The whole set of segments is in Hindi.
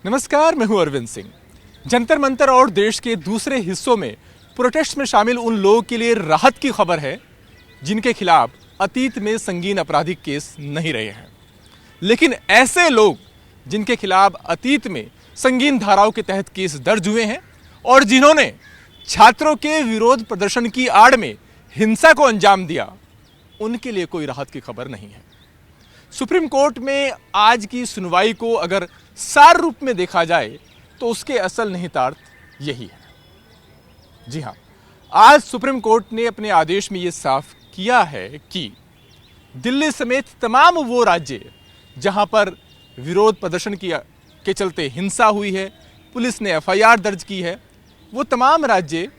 नमस्कार, मैं हूं अरविंद सिंह। जंतर मंतर और देश के दूसरे हिस्सों में प्रोटेस्ट में शामिल उन लोगों के लिए राहत की खबर है जिनके खिलाफ अतीत में संगीन आपराधिक केस नहीं रहे हैं। लेकिन ऐसे लोग जिनके खिलाफ अतीत में संगीन धाराओं के तहत केस दर्ज हुए हैं और जिन्होंने छात्रों के विरोध प्रदर्शन की आड़ में हिंसा को अंजाम दिया, उनके लिए कोई राहत की खबर नहीं है। सुप्रीम कोर्ट में आज की सुनवाई को अगर सार रूप में देखा जाए तो उसके असल निहितार्थ यही है। जी हां, आज सुप्रीम कोर्ट ने अपने आदेश में यह साफ किया है कि दिल्ली समेत तमाम वो राज्य जहां पर विरोध प्रदर्शन के चलते हिंसा हुई है, पुलिस ने एफआईआर दर्ज की है, वो तमाम राज्य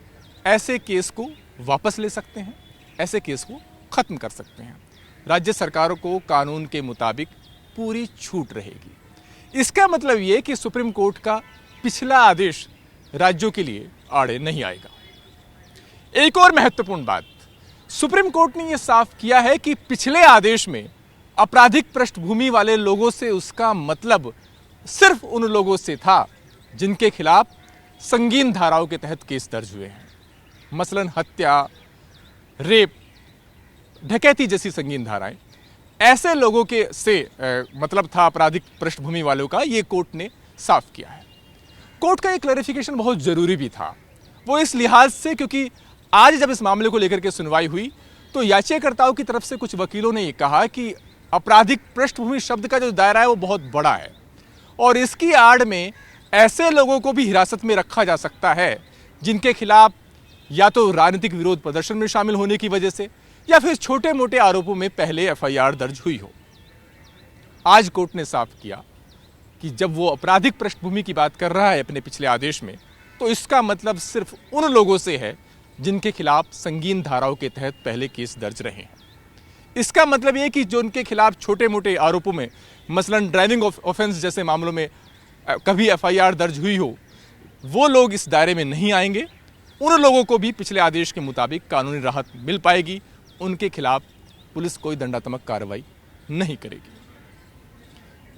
ऐसे केस को वापस ले सकते हैं, ऐसे केस को खत्म कर सकते हैं। राज्य सरकारों को कानून के मुताबिक पूरी छूट रहेगी। इसका मतलब यह कि सुप्रीम कोर्ट का पिछला आदेश राज्यों के लिए आड़े नहीं आएगा। एक और महत्वपूर्ण बात, सुप्रीम कोर्ट ने यह साफ किया है कि पिछले आदेश में आपराधिक पृष्ठभूमि वाले लोगों से उसका मतलब सिर्फ उन लोगों से था जिनके खिलाफ संगीन धाराओं के तहत केस दर्ज हुए हैं, मसलन हत्या, रेप, डकैती जैसी संगीन धाराएं। ऐसे लोगों के से मतलब था आपराधिक पृष्ठभूमि वालों का, ये कोर्ट ने साफ किया है। कोर्ट का ये क्लैरिफिकेशन बहुत जरूरी भी था। वो इस लिहाज से क्योंकि आज जब इस मामले को लेकर के सुनवाई हुई तो याचिकाकर्ताओं की तरफ से कुछ वकीलों ने ये कहा कि आपराधिक पृष्ठभूमि शब्द का जो दायरा है वो बहुत बड़ा है और इसकी आड़ में ऐसे लोगों को भी हिरासत में रखा जा सकता है जिनके खिलाफ या तो राजनीतिक विरोध प्रदर्शन में शामिल होने की वजह से या फिर छोटे मोटे आरोपों में पहले एफआईआर दर्ज हुई हो। आज कोर्ट ने साफ किया कि जब वो आपराधिक पृष्ठभूमि की बात कर रहा है अपने पिछले आदेश में, तो इसका मतलब सिर्फ उन लोगों से है जिनके खिलाफ संगीन धाराओं के तहत पहले केस दर्ज रहे हैं। इसका मतलब यह कि जो उनके खिलाफ छोटे मोटे आरोपों में, मसलन ड्राइविंग ऑफेंस जैसे मामलों में कभी एफआईआर दर्ज हुई हो, वो लोग इस दायरे में नहीं आएंगे। उन लोगों को भी पिछले आदेश के मुताबिक कानूनी राहत मिल पाएगी, उनके खिलाफ पुलिस कोई दंडात्मक कार्रवाई नहीं करेगी।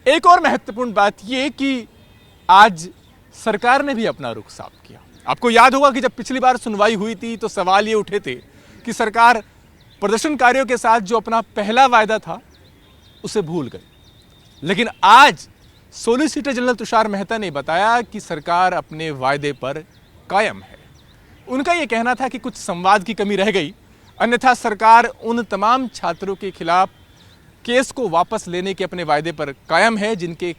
एक और महत्वपूर्ण बात यह कि आज सरकार ने भी अपना रुख साफ किया। आपको याद होगा कि जब पिछली बार सुनवाई हुई थी तो सवाल ये उठे थे कि सरकार प्रदर्शनकारियों के साथ जो अपना पहला वायदा था उसे भूल गई। लेकिन आज सॉलिसिटर जनरल तुषार मेहता ने बताया कि सरकार अपने वायदे पर कायम है। उनका यह कहना था कि कुछ संवाद की कमी रह गई, अन्यथा सरकार उन तमाम छात्रों के खिलाफ केस को वापस लेने के अपने वायदे पर कायम है जिनके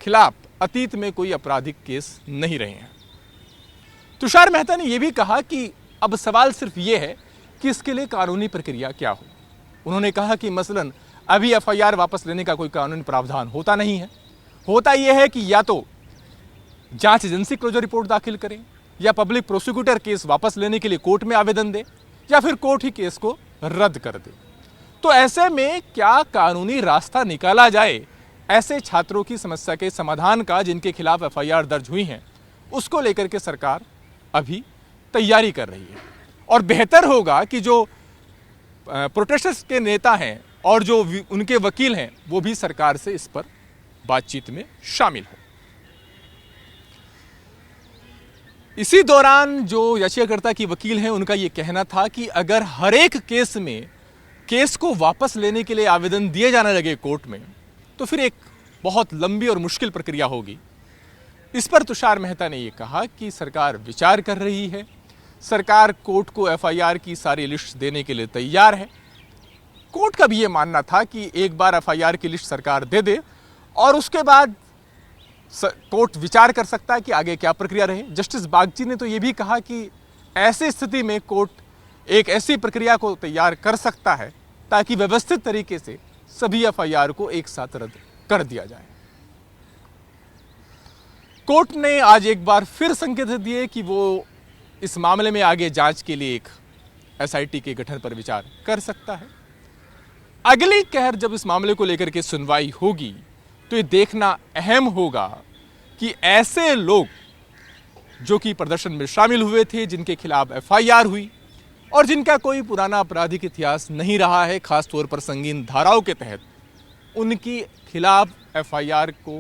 खिलाफ अतीत में कोई आपराधिक केस नहीं रहे हैं। तुषार मेहता ने यह भी कहा कि अब सवाल सिर्फ यह है कि इसके लिए कानूनी प्रक्रिया क्या हो। उन्होंने कहा कि मसलन अभी एफआईआर वापस लेने का कोई कानूनी प्रावधान होता नहीं है। होता यह है कि या तो जांच एजेंसी क्लोजर रिपोर्ट दाखिल करें या पब्लिक प्रोसिक्यूटर केस वापस लेने के लिए कोर्ट में आवेदन दे या फिर कोर्ट ही केस को रद्द कर दे। तो ऐसे में क्या कानूनी रास्ता निकाला जाए ऐसे छात्रों की समस्या के समाधान का जिनके खिलाफ एफआईआर दर्ज हुई हैं, उसको लेकर के सरकार अभी तैयारी कर रही है। और बेहतर होगा कि जो प्रोटेस्टर्स के नेता हैं और जो उनके वकील हैं वो भी सरकार से इस पर बातचीत में शामिल हो। इसी दौरान जो याचिकाकर्ता की वकील हैं उनका यह कहना था कि अगर हर एक केस में केस को वापस लेने के लिए आवेदन दिए जाने लगे कोर्ट में तो फिर एक बहुत लंबी और मुश्किल प्रक्रिया होगी। इस पर तुषार मेहता ने यह कहा कि सरकार विचार कर रही है, सरकार कोर्ट को एफआईआर की सारी लिस्ट देने के लिए तैयार है। कोर्ट का भी यह मानना था कि एक बार एफआईआर की लिस्ट सरकार दे दे और उसके बाद कोर्ट विचार कर सकता है कि आगे क्या प्रक्रिया रहे। जस्टिस बागची ने तो यह भी कहा कि ऐसी स्थिति में कोर्ट एक ऐसी प्रक्रिया को तैयार कर सकता है ताकि व्यवस्थित तरीके से सभी एफआईआर को एक साथ रद्द कर दिया जाए। कोर्ट ने आज एक बार फिर संकेत दिए कि वो इस मामले में आगे जांच के लिए एक एसआईटी के गठन पर विचार कर सकता है। अगली कहर जब इस मामले को लेकर के सुनवाई होगी तो ये देखना अहम होगा कि ऐसे लोग जो कि प्रदर्शन में शामिल हुए थे, जिनके खिलाफ एफआईआर हुई और जिनका कोई पुराना आपराधिक इतिहास नहीं रहा है, खासतौर पर संगीन धाराओं के तहत, उनकी खिलाफ एफआईआर को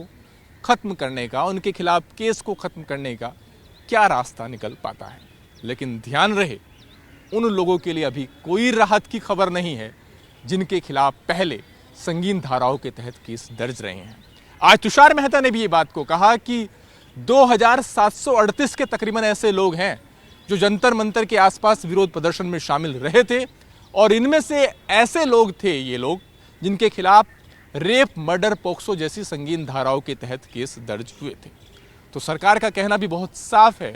खत्म करने का, उनके खिलाफ केस को खत्म करने का क्या रास्ता निकल पाता है। लेकिन ध्यान रहे, उन लोगों के लिए अभी कोई राहत की खबर नहीं है जिनके खिलाफ पहले संगीन धाराओं के तहत केस दर्ज रहे हैं। आज तुषार मेहता ने भी ये बात को कहा कि 2738 के तकरीबन ऐसे लोग हैं जो जंतर मंतर के आसपास विरोध प्रदर्शन में शामिल रहे थे, और इनमें से ऐसे लोग थे ये लोग जिनके खिलाफ रेप, मर्डर, पोक्सो जैसी संगीन धाराओं के तहत केस दर्ज हुए थे। तो सरकार का कहना भी बहुत साफ है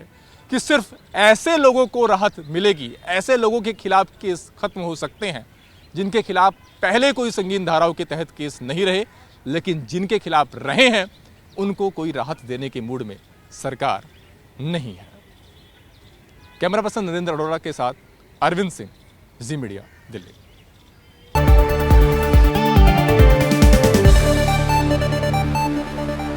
कि सिर्फ ऐसे लोगों को राहत मिलेगी, ऐसे लोगों के खिलाफ केस खत्म हो सकते हैं जिनके खिलाफ पहले कोई संगीन धाराओं के तहत केस नहीं रहे, लेकिन जिनके खिलाफ रहे हैं उनको कोई राहत देने के मूड में सरकार नहीं है। कैमरा पर्सन नरेंद्र अरोड़ा के साथ अरविंद सिंह, जी मीडिया, दिल्ली।